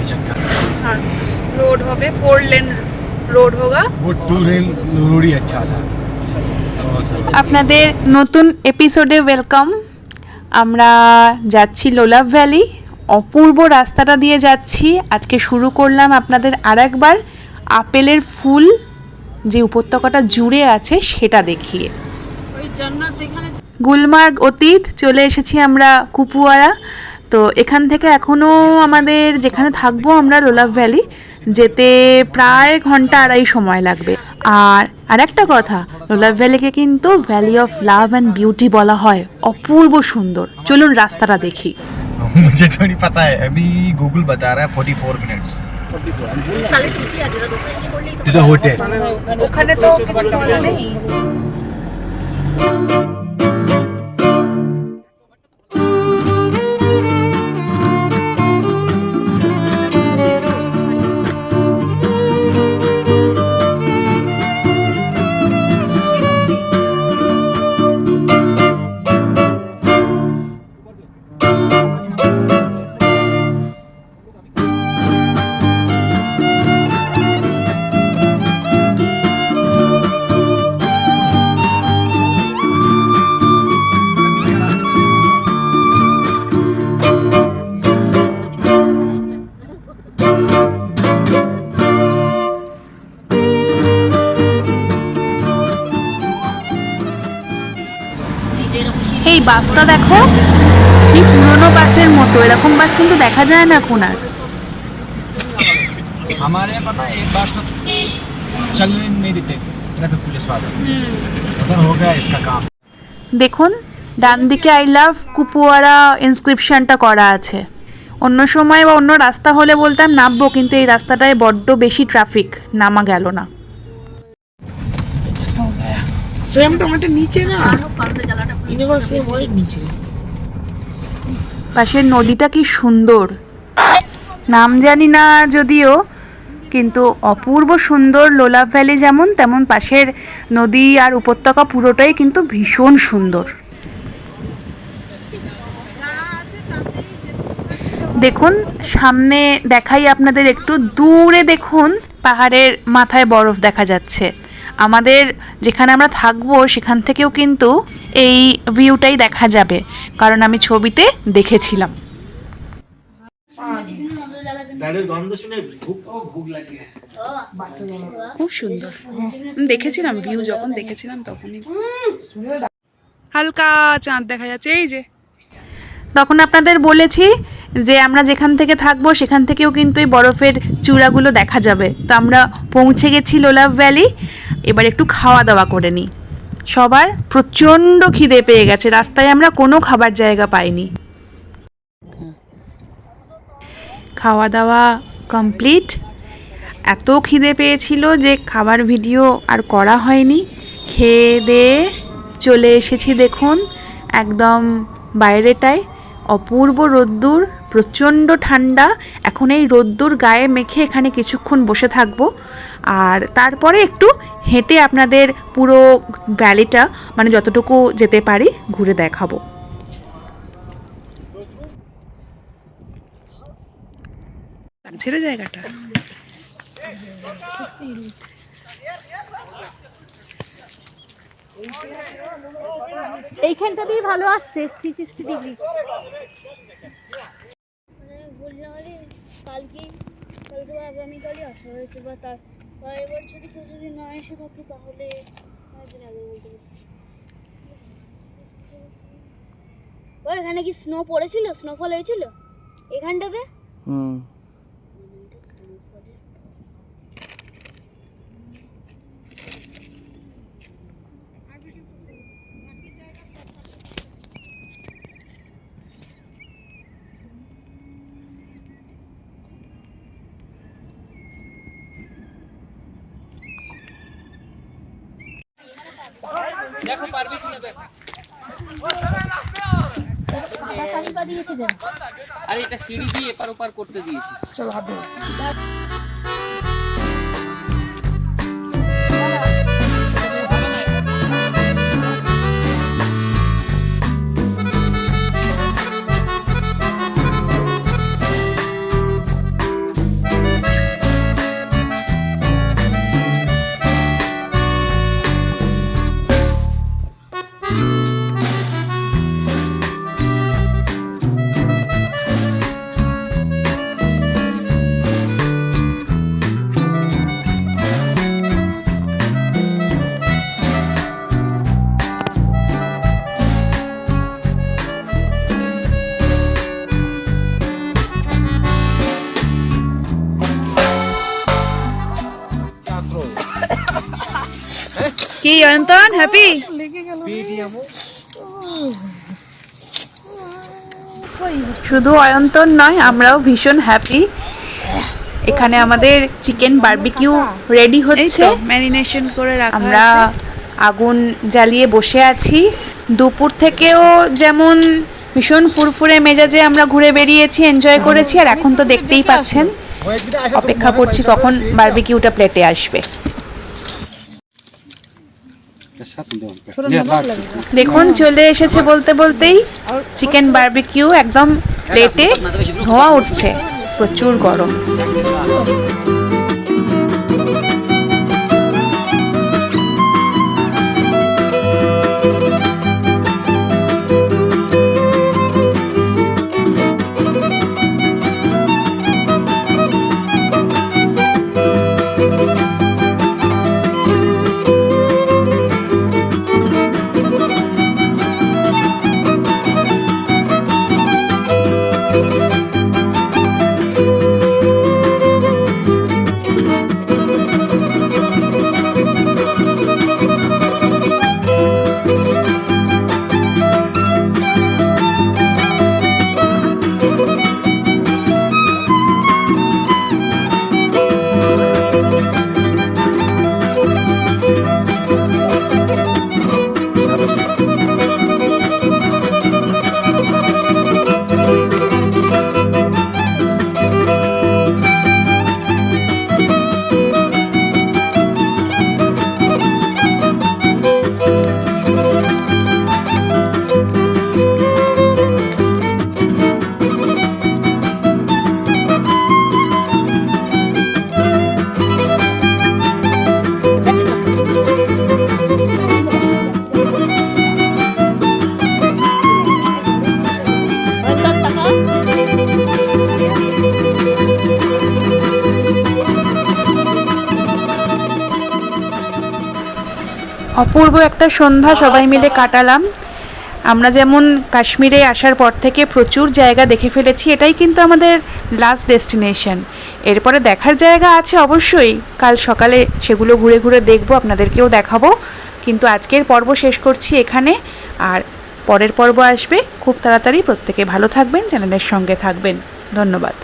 ये चक्कर। हाँ रोड होगा 4 लेन रोड होगा वो 2 लेन रोड ही अच्छा था। আপনাদের নতুন এপিসোডে ওয়েলকাম। আমরা যাচ্ছি লোলাভ ভ্যালি, অপূর্ব রাস্তাটা দিয়ে যাচ্ছি। আজকে শুরু করলাম আপনাদের আরেকবার আপেলের ফুল যে উপত্যকাটা জুড়ে আছে সেটা দেখিয়ে। গুলমার্গ অতীত চলে এসেছি আমরা কুপুয়ারা। তো এখান থেকে এখনও আমাদের যেখানে থাকবো আমরা লোলাভ ভ্যালি যেতে প্রায় ঘন্টা আড়াই সময় লাগবে। আর আরেকটা কথা, লোলাভ ভ্যালিকে কিন্তু valley of love and beauty বলা হয়, অপূর্ব সুন্দর। চলুন রাস্তাটা দেখি। मुझे तो नहीं पता है, अभी गूगल बता रहा है 44 मिनट्स टू द होटल। ওখানে তো কিছু বলা নেই। এই বাসটা দেখো, কি পুরনো বাসের মতো। এরকম বাস কিন্তু দেখা যায় না এখন আর। हमारे यहाँ पता है एक बार सब चलने नहीं देते ट्रैफिक पुलिस वाले, उधर हो गया इसका काम। দেখুন ডান দিকে আই লাভ কুপুয়ারা ইনস্ক্রিপশনটা করা আছে। অন্য সময় বা অন্য রাস্তা হলে বলতাম নামবো, কিন্তু এই রাস্তাটায় বড্ড বেশি ট্রাফিক, নামা গেল না। फ्रेम टमाटर नीचे ना इनका फ्रेम और नीचे। পাশের নদীটা কি সুন্দর, নাম জানি না যদিও, কিন্তু অপূর্ব সুন্দর। লোলাভ ভ্যালি যেমন তেমন পাশের নদী আর উপত্যকা পুরোটাই কিন্তু ভীষণ সুন্দর। দেখুন সামনে দেখাই আপনাদের, একটু দূরে দেখুন পাহাড়ের মাথায় বরফ দেখা যাচ্ছে। আমাদের যেখানে আমরা থাকবো সেখান থেকেও কিন্তু এই ভিউটাই দেখা যাবে, কারণ আমি ছবিতে দেখেছিলাম। খুব সুন্দর দেখেছিলাম ভিউ, যখন দেখেছিলাম তখনই হালকা চাঁদ দেখা যাচ্ছে। এই যে তখন আপনাদের বলেছি যে আমরা যেখান থেকে থাকবো সেখান থেকেও কিন্তু এই বরফের চূড়াগুলো দেখা যাবে। তো আমরা পৌঁছে গেছি লোলাভ ভ্যালি, এবার একটু খাওয়া দাওয়া করে নিই। সবার প্রচণ্ড খিদে পেয়ে গেছে, রাস্তায় আমরা কোনো খাবার জায়গা পাইনি। খাওয়া দাওয়া কমপ্লিট। এত খিদে পেয়েছিল যে খাবার ভিডিও আর করা হয়নি। খেয়ে দিয়ে চলে এসেছি, দেখুন একদম বাইরেটায় অপূর্ব রোদ্দুর, প্রচণ্ড ঠান্ডা। এখন এই রোদ্দুর গায়ে মেখে এখানে কিছুক্ষণ বসে থাকবো, আর তারপরে একটু হেঁটে আপনাদের পুরো ভ্যালিটা মানে যতটুকু যেতে পারি ঘুরে দেখাবো। ছেড়ে জায়গাটা এইখানটা দিয়ে ভালো আসছে 360 ডিগ্রি। কালকে আগামীকালই আসা হয়েছে, বা এবার যদি কেউ যদি না এসে থাকে তাহলে একদিন আগে বলতে পারি। এখানে কি স্নো পড়েছিল, স্নোফল হয়েছিল এখানটাতে? দেখো পারবে কিনা দেখো। আরে এটা সিঁড়ি দিয়ে এপার ওপার করতে দিয়েছি। চলো হাত ধরো। কি অয়ন্তন হ্যাপি? শুধু অয়ন্তন নয়, আমরাও ভীষণ হ্যাপি। এখানে আমাদের চিকেন বারবিকিউ রেডি হচ্ছে, ম্যারিনেশন করে রাখা। আমরা আগুন জ্বালিয়ে বসে আছি। দুপুর থেকেও যেমন ভীষণ ফুরফুরে মেজাজে আমরা ঘুরে বেরিয়েছি, এনজয় করেছি, আর এখন তো দেখতেই পাচ্ছেন অপেক্ষা করছি কখন বারবিকিউটা প্লেটে আসবে। দেখুন চলে এসেছে বলতে বলতেই চিকেন বারবিকিউ একদম প্লেটে, ধোঁয়া উঠছে, প্রচুর গরম। অপূর্ব একটা সন্ধ্যা সবাই মিলে কাটালাম। আমরা যেমন কাশ্মীরে আসার পর থেকে প্রচুর জায়গা দেখে ফেলেছি, এটাই কিন্তু আমাদের লাস্ট ডেস্টিনেশন। এরপরে দেখার জায়গা আছে অবশ্যই, কাল সকালে সেগুলো ঘুরে ঘুরে দেখবো, আপনাদেরকেও দেখাবো। কিন্তু আজকের পর্ব শেষ করছি এখানে, আর পরের পর্ব আসবে খুব তাড়াতাড়ি। প্রত্যেকে ভালো থাকবেন, চ্যানেলের সঙ্গে থাকবেন। ধন্যবাদ।